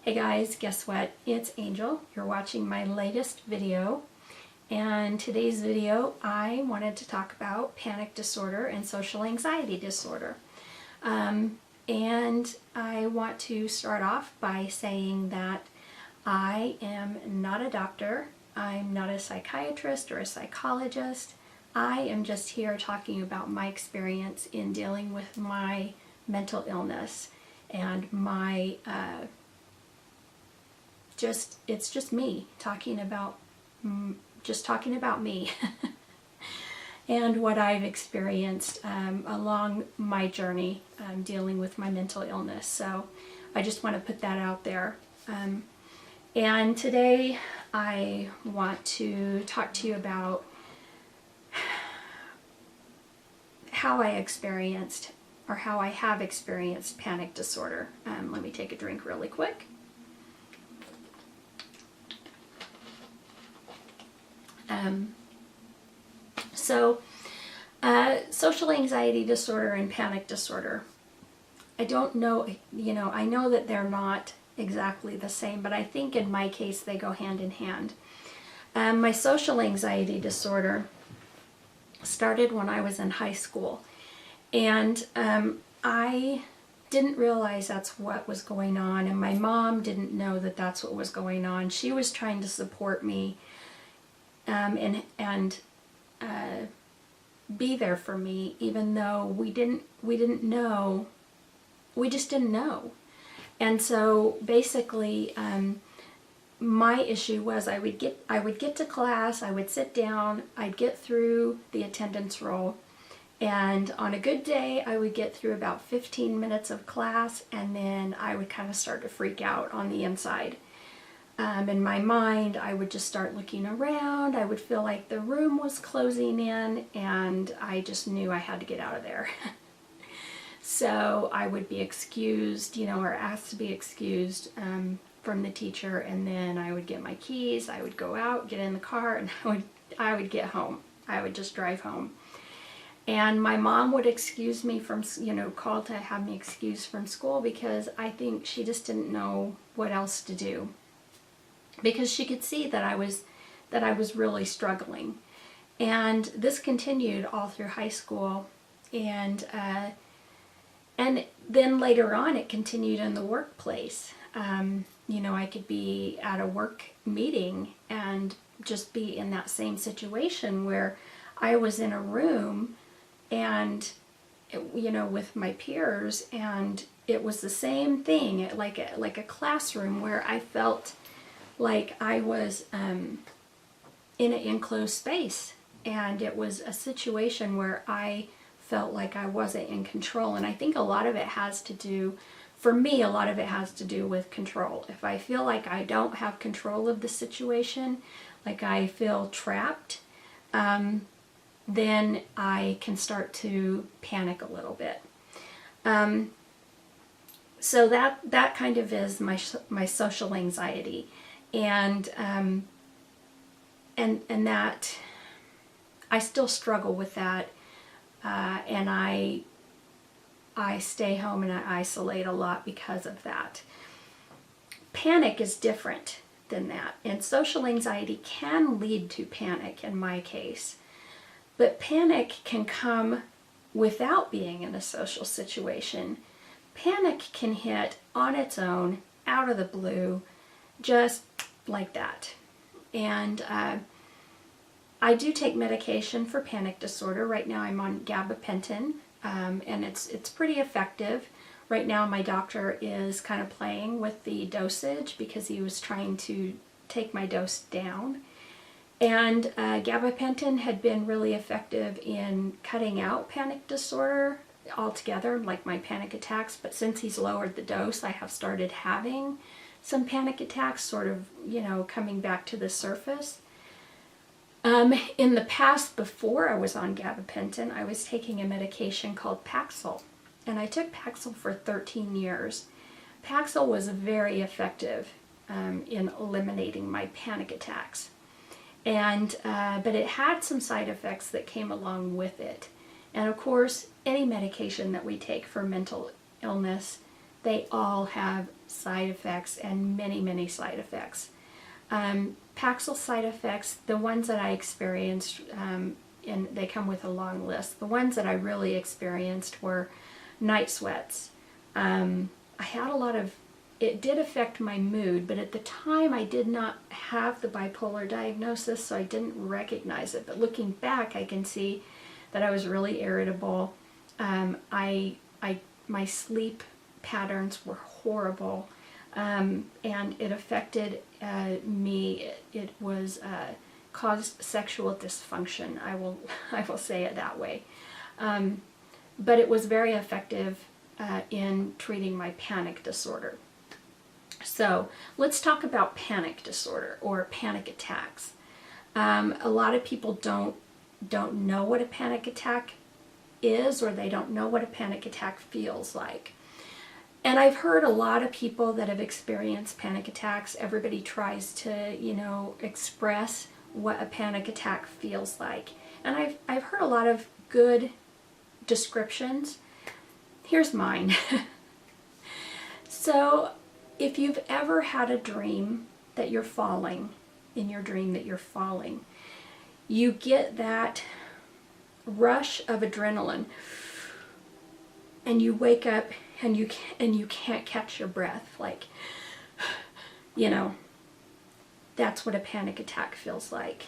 Hey guys, guess what? It's Angel. You're watching my latest video, and today's video I wanted to talk about panic disorder and social anxiety disorder. And I want to start off by saying that I am not a doctor. I'm not a psychiatrist or a psychologist. I am just here talking about my experience in dealing with my mental illness and my it's just me talking about me and what I've experienced along my journey dealing with my mental illness. So I just want to put that out there. And today I want to talk to you about how I experienced or how I have experienced panic disorder. Let me take a drink really quick. Social anxiety disorder and panic disorder. I don't know, I know that they're not exactly the same, but I think in my case they go hand in hand. My social anxiety disorder started when I was in high school, and I didn't realize that's what was going on, and my mom didn't know that that's what was going on. She was trying to support me and be there for me, even though we just didn't know. And so basically, my issue was I would get to class, I would sit down, I'd get through the attendance roll, and on a good day I would get through about 15 minutes of class, and then I would kind of start to freak out on the inside. In my mind, I would just start looking around. I would feel like the room was closing in, and I just knew I had to get out of there. So I would be excused, or asked to be excused from the teacher, and then I would get my keys, I would go out, get in the car, and I would get home. I would just drive home. And my mom would excuse me from, call to have me excused from school, because I think she just didn't know what else to do, because she could see that I was really struggling. And this continued all through high school, and then later on it continued in the workplace. I could be at a work meeting and just be in that same situation where I was in a room and with my peers, and it was the same thing, like a classroom where I felt like I was in an enclosed space, and it was a situation where I felt like I wasn't in control. And I think a lot of it has to do, for me, a lot of it has to do with control. If I feel like I don't have control of the situation, like I feel trapped, then I can start to panic a little bit. So that kind of is my social anxiety. And that I still struggle with that, and I stay home and I isolate a lot because of that. Panic is different than that, and social anxiety can lead to panic in my case, but panic can come without being in a social situation. Panic can hit on its own, out of the blue, just like that. And I do take medication for panic disorder. Right now I'm on gabapentin, and it's pretty effective. Right now my doctor is kind of playing with the dosage because he was trying to take my dose down. And gabapentin had been really effective in cutting out panic disorder altogether, like my panic attacks, but since he's lowered the dose, I have started having some panic attacks sort of, coming back to the surface. In the past, before I was on gabapentin, I was taking a medication called Paxil, and I took Paxil for 13 years. Paxil was very effective in eliminating my panic attacks, and but it had some side effects that came along with it. And of course, any medication that we take for mental illness, they all have side effects, and many, many side effects. Paxil side effects, the ones that I experienced, and they come with a long list. The ones that I really experienced were night sweats. I had a lot of, it did affect my mood, but at the time I did not have the bipolar diagnosis, so I didn't recognize it. But looking back, I can see that I was really irritable. My sleep patterns were horrible, and it affected me. It was caused sexual dysfunction. I will say it that way. But it was very effective in treating my panic disorder. So let's talk about panic disorder or panic attacks. A lot of people don't know what a panic attack is, or they don't know what a panic attack feels like. And I've heard a lot of people that have experienced panic attacks. Everybody tries to, express what a panic attack feels like. And I've heard a lot of good descriptions. Here's mine. So if you've ever had a dream that you're falling, in your dream that you're falling, you get that rush of adrenaline, and you wake up and you can't catch your breath, like, that's what a panic attack feels like.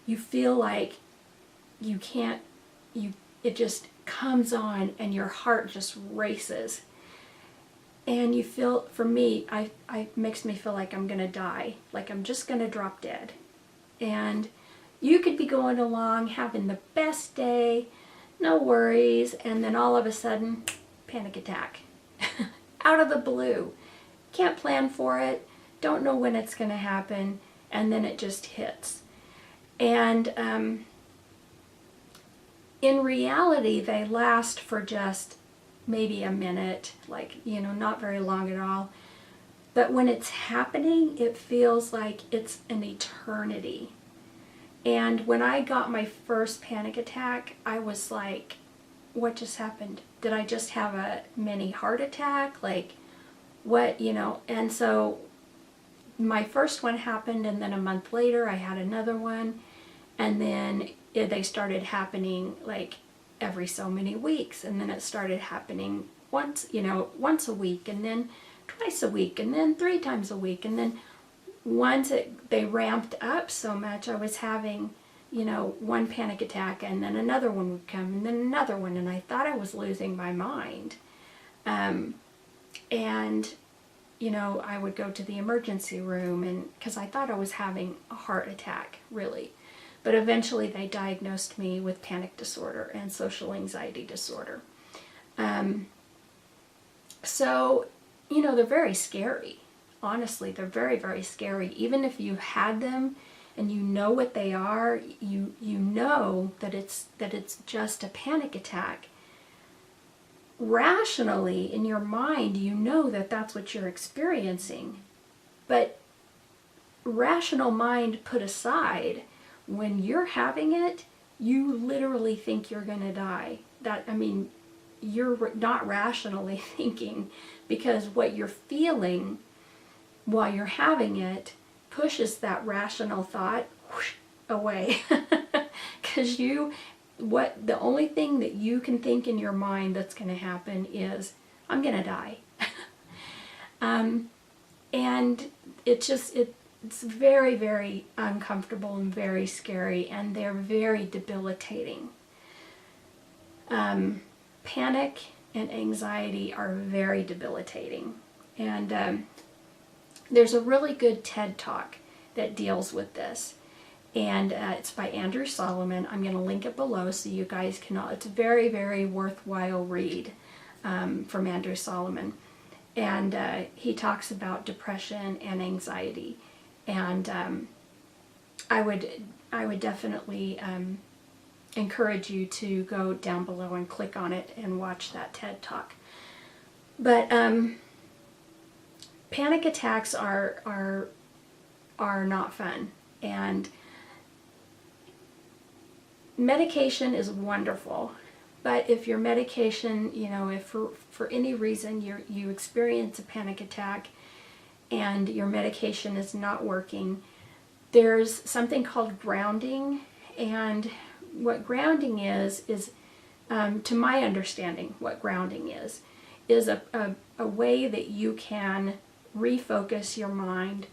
You feel like you can't, it just comes on and your heart just races, and you feel, for me, it makes me feel like I'm gonna die, like I'm just gonna drop dead. And you could be going along having the best day, no worries, and then all of a sudden, panic attack. Out of the blue. Can't plan for it, don't know when it's going to happen, and then it just hits. And in reality, they last for just maybe a minute, like, not very long at all. But when it's happening, it feels like it's an eternity. And when I got my first panic attack, I was like, what just happened? Did I just have a mini heart attack? Like, what, And so my first one happened, and then a month later I had another one. And then they started happening like every so many weeks. And then it started happening once a week, and then twice a week, and then 3 times a week. And then once they ramped up so much, I was having, one panic attack, and then another one would come, and then another one, and I thought I was losing my mind. And, I would go to the emergency room, and because I thought I was having a heart attack, really. But eventually they diagnosed me with panic disorder and social anxiety disorder. So, they're very scary. Honestly, they're very, very scary. Even if you had them and you know what they are, you know that it's just a panic attack. Rationally, in your mind, you know that that's what you're experiencing. But rational mind put aside, when you're having it, you literally think you're going to die. You're not rationally thinking, because what you're feeling while you're having it pushes that rational thought away. Because the only thing that you can think in your mind that's going to happen is, I'm going to die. And it's very, very uncomfortable and very scary, and they're very debilitating. Panic and anxiety are very debilitating. And there's a really good TED Talk that deals with this. And it's by Andrew Solomon. I'm going to link it below so you guys can all, it's a very, very worthwhile read from Andrew Solomon. And he talks about depression and anxiety. And I would definitely encourage you to go down below and click on it and watch that TED Talk. But panic attacks are not fun, and medication is wonderful, But if your medication, if for any reason you experience a panic attack and your medication is not working, there's something called grounding. And what grounding is to my understanding, what grounding is a way that you can refocus your mind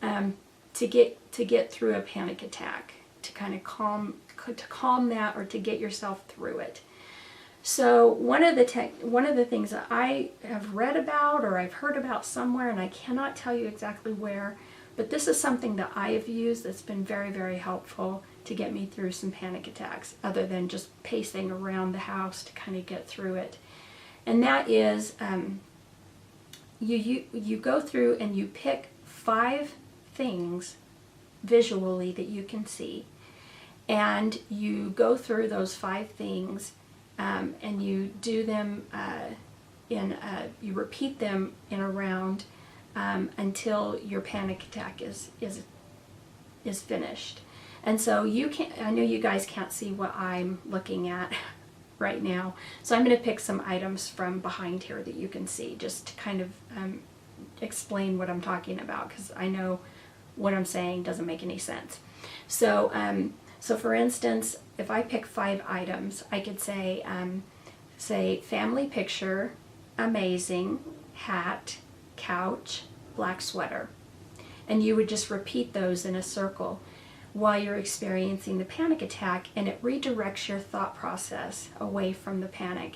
to get through a panic attack, to kind of calm that, or to get yourself through it. So one of the things that I have read about or I've heard about somewhere, and I cannot tell you exactly where, but this is something that I have used that's been very, very helpful to get me through some panic attacks, other than just pacing around the house to kind of get through it. And that is, you go through and you pick 5 things visually that you can see, and you go through those 5 things, and you do them you repeat them in a round until your panic attack is finished. And so I know you guys can't see what I'm looking at right now, so I'm going to pick some items from behind here that you can see, just to kind of explain what I'm talking about, because I know what I'm saying doesn't make any sense. So for instance, if I pick 5 items, I could say family picture, amazing, hat, couch, black sweater. And you would just repeat those in a circle while you're experiencing the panic attack, and it redirects your thought process away from the panic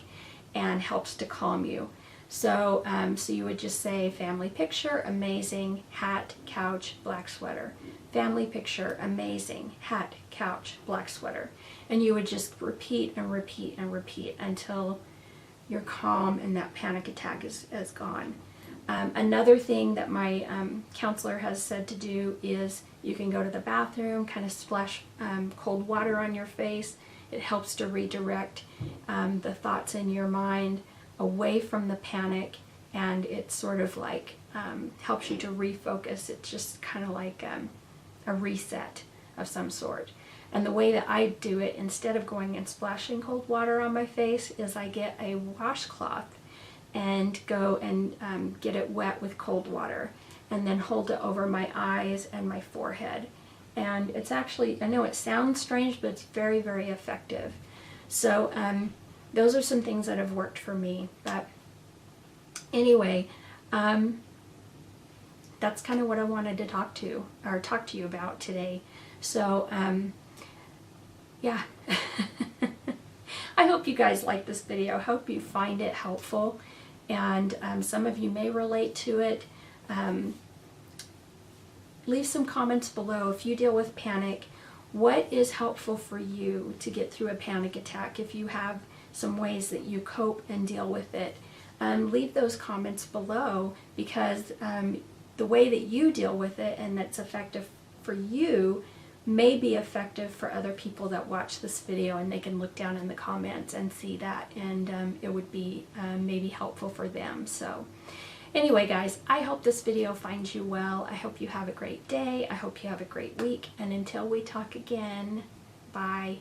and helps to calm you. So you would just say family picture, amazing, hat, couch, black sweater. Family picture, amazing, hat, couch, black sweater. And you would just repeat and repeat and repeat until you're calm and that panic attack is gone. Another thing that my counselor has said to do is you can go to the bathroom, kind of splash cold water on your face. It helps to redirect the thoughts in your mind away from the panic, and it sort of like helps you to refocus. It's just kind of like a reset of some sort. And the way that I do it, instead of going and splashing cold water on my face, is I get a washcloth and go and get it wet with cold water, and then hold it over my eyes and my forehead. And it's actually, I know it sounds strange, but it's very, very effective. So those are some things that have worked for me. But anyway, that's kind of what I wanted to talk to you about today. So yeah. I hope you guys like this video. I hope you find it helpful, and some of you may relate to it. Leave some comments below if you deal with panic. What is helpful for you to get through a panic attack? If you have some ways that you cope and deal with it, leave those comments below, because the way that you deal with it and that's effective for you may be effective for other people that watch this video, and they can look down in the comments and see that, and it would be maybe helpful for them. So anyway, guys, I hope this video finds you well. I hope you have a great day. I hope you have a great week, and until we talk again, bye.